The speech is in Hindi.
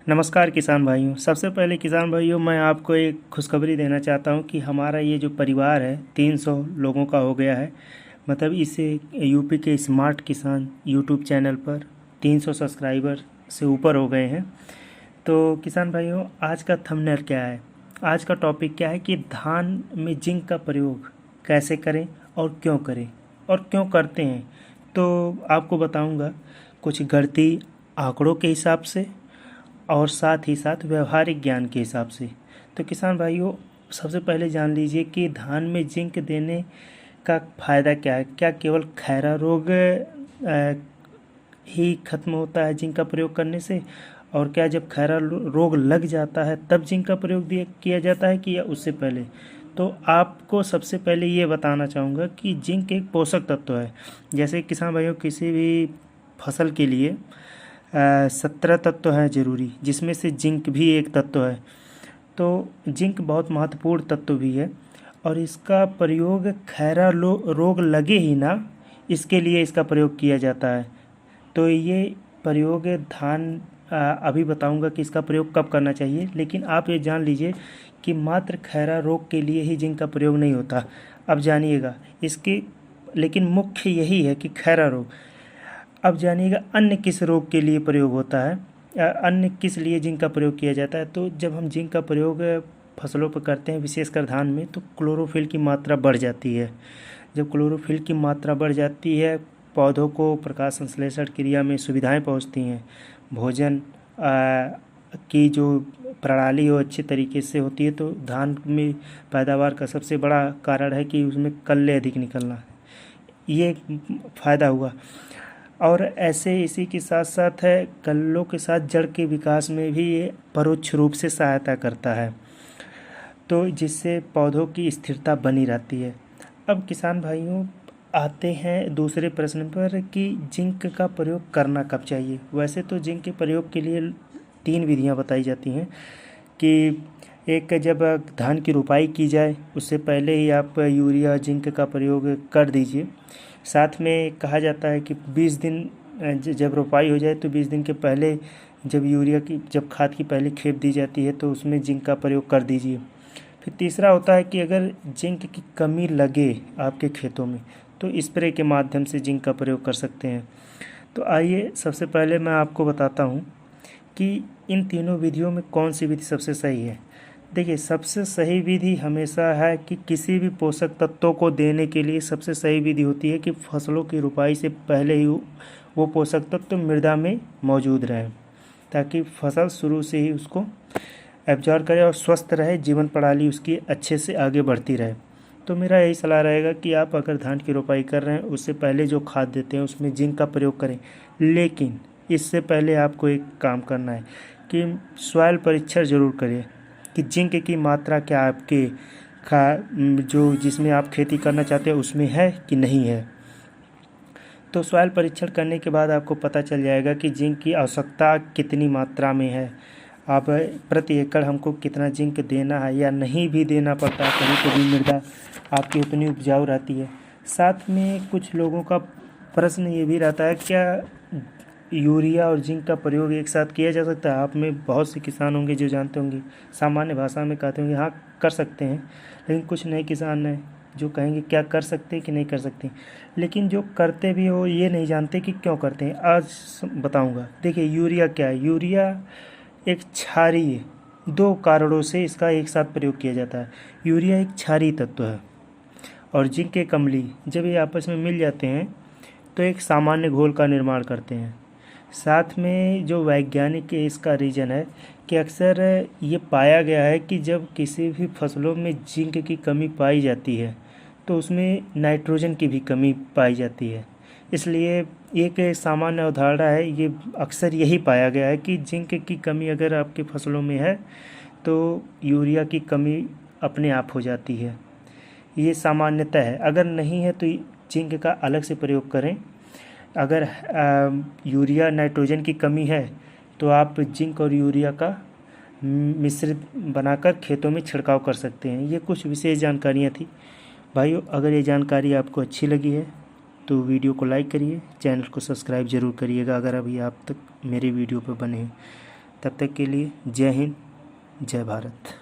नमस्कार किसान भाइयों। सबसे पहले किसान भाइयों, मैं आपको एक खुशखबरी देना चाहता हूं कि हमारा ये जो परिवार है 300 लोगों का हो गया है। मतलब इसे यूपी के स्मार्ट किसान यूट्यूब चैनल पर 300 सब्सक्राइबर से ऊपर हो गए हैं। तो किसान भाइयों, आज का थंबनेल क्या है, आज का टॉपिक क्या है कि धान में जिंक का प्रयोग कैसे करें और क्यों करते हैं। तो आपको बताऊंगा कुछ गणितीय आंकड़ों के हिसाब से और साथ ही साथ व्यवहारिक ज्ञान के हिसाब से। तो किसान भाइयों, सबसे पहले जान लीजिए कि धान में जिंक देने का फ़ायदा क्या है। क्या केवल खैरा रोग ही खत्म होता है जिंक का प्रयोग करने से, और क्या जब खैरा रोग लग जाता है तब जिंक का प्रयोग किया जाता है कि या उससे पहले। तो आपको सबसे पहले ये बताना चाहूँगा कि जिंक एक पोषक तत्व है। जैसे किसान भाइयों, किसी भी फसल के लिए 17 तत्व हैं जरूरी, जिसमें से जिंक भी एक तत्व है। तो जिंक बहुत महत्वपूर्ण तत्व भी है और इसका प्रयोग खैरा रोग लगे ही ना, इसके लिए इसका प्रयोग किया जाता है। तो ये प्रयोग धान अभी बताऊंगा कि इसका प्रयोग कब करना चाहिए, लेकिन आप ये जान लीजिए कि मात्र खैरा रोग के लिए ही जिंक का प्रयोग नहीं होता। अब जानिएगा इसके, लेकिन मुख्य यही है कि खैरा रोग। अब जानिएगा अन्य किस रोग के लिए प्रयोग होता है, अन्य किस लिए जिंक का प्रयोग किया जाता है। तो जब हम जिंक का प्रयोग फसलों पर करते हैं, विशेषकर धान में, तो क्लोरोफिल की मात्रा बढ़ जाती है। जब क्लोरोफिल की मात्रा बढ़ जाती है, पौधों को प्रकाश संश्लेषण क्रिया में सुविधाएं पहुंचती हैं, भोजन की जो प्रणाली हो अच्छे तरीके से होती है। तो धान में पैदावार का सबसे बड़ा कारण है कि उसमें कल्ले अधिक निकलना, ये फ़ायदा हुआ। और ऐसे इसी के साथ साथ है, कल्लों के साथ जड़ के विकास में भी ये परोक्ष रूप से सहायता करता है, तो जिससे पौधों की स्थिरता बनी रहती है। अब किसान भाइयों, आते हैं दूसरे प्रश्न पर कि जिंक का प्रयोग करना कब चाहिए। वैसे तो जिंक के प्रयोग के लिए 3 विधियां बताई जाती हैं कि एक, जब धान की रोपाई की जाए उससे पहले ही आप यूरिया जिंक का प्रयोग कर दीजिए। साथ में कहा जाता है कि 20 दिन जब रोपाई हो जाए तो 20 दिन के पहले जब खाद की पहली खेप दी जाती है तो उसमें जिंक का प्रयोग कर दीजिए। फिर तीसरा होता है कि अगर जिंक की कमी लगे आपके खेतों में तो स्प्रे के माध्यम से जिंक का प्रयोग कर सकते हैं। तो आइए सबसे पहले मैं आपको बताता हूँ कि इन तीनों विधियों में कौन सी विधि सबसे सही है। देखिए, सबसे सही विधि हमेशा है कि किसी भी पोषक तत्वों को देने के लिए सबसे सही विधि होती है कि फसलों की रुपाई से पहले ही वो पोषक तत्व मृदा में मौजूद रहें, ताकि फसल शुरू से ही उसको एब्जॉर्ब करे और स्वस्थ रहे, जीवन प्रणाली उसकी अच्छे से आगे बढ़ती रहे। तो मेरा यही सलाह रहेगा कि आप अगर धान की रोपाई कर रहे हैं उससे पहले जो खाद देते हैं उसमें जिंक का प्रयोग करें। लेकिन इससे पहले आपको एक काम करना है कि सॉइल परीक्षण ज़रूर करें कि जिंक की मात्रा क्या आपके जो जिसमें आप खेती करना चाहते हैं उसमें है कि नहीं है। तो सॉइल परीक्षण करने के बाद आपको पता चल जाएगा कि जिंक की आवश्यकता कितनी मात्रा में है। आप प्रति एकड़ हमको कितना जिंक देना है या नहीं भी देना पड़ता है, कभी कभी मृदा आपकी उतनी उपजाऊ रहती है। साथ में कुछ लोगों का प्रश्न ये भी रहता है, क्या यूरिया और जिंक का प्रयोग एक साथ किया जा सकता है। आप में बहुत से किसान होंगे जो जानते होंगे, सामान्य भाषा में कहते होंगे हाँ कर सकते हैं, लेकिन कुछ नए किसान हैं जो कहेंगे क्या कर सकते हैं कि नहीं कर सकते। लेकिन जो करते भी हो ये नहीं जानते कि क्यों करते हैं, आज बताऊंगा। देखिए, यूरिया क्या है। यूरिया एक क्षारीय है, 2 कारणों से इसका एक साथ प्रयोग किया जाता है। यूरिया एक क्षारीय तत्व है और जिंक के अम्लीय, जब ये आपस में मिल जाते हैं तो एक सामान्य घोल का निर्माण करते हैं। साथ में जो वैज्ञानिक इसका रीज़न है कि अक्सर ये पाया गया है कि जब किसी भी फसलों में जिंक की कमी पाई जाती है तो उसमें नाइट्रोजन की भी कमी पाई जाती है। इसलिए एक सामान्य अवधारणा है, ये अक्सर यही पाया गया है कि जिंक की कमी अगर आपके फसलों में है तो यूरिया की कमी अपने आप हो जाती है। ये सामान्यतः है। अगर नहीं है तो जिंक का अलग से प्रयोग करें। अगर यूरिया नाइट्रोजन की कमी है तो आप जिंक और यूरिया का मिश्रित बनाकर खेतों में छिड़काव कर सकते हैं। ये कुछ विशेष जानकारियाँ थी भाइयों। अगर ये जानकारी आपको अच्छी लगी है तो वीडियो को लाइक करिए, चैनल को सब्सक्राइब ज़रूर करिएगा अगर अभी आप तक मेरे वीडियो पर बने हैं। तब तक के लिए जय हिंद, जय भारत।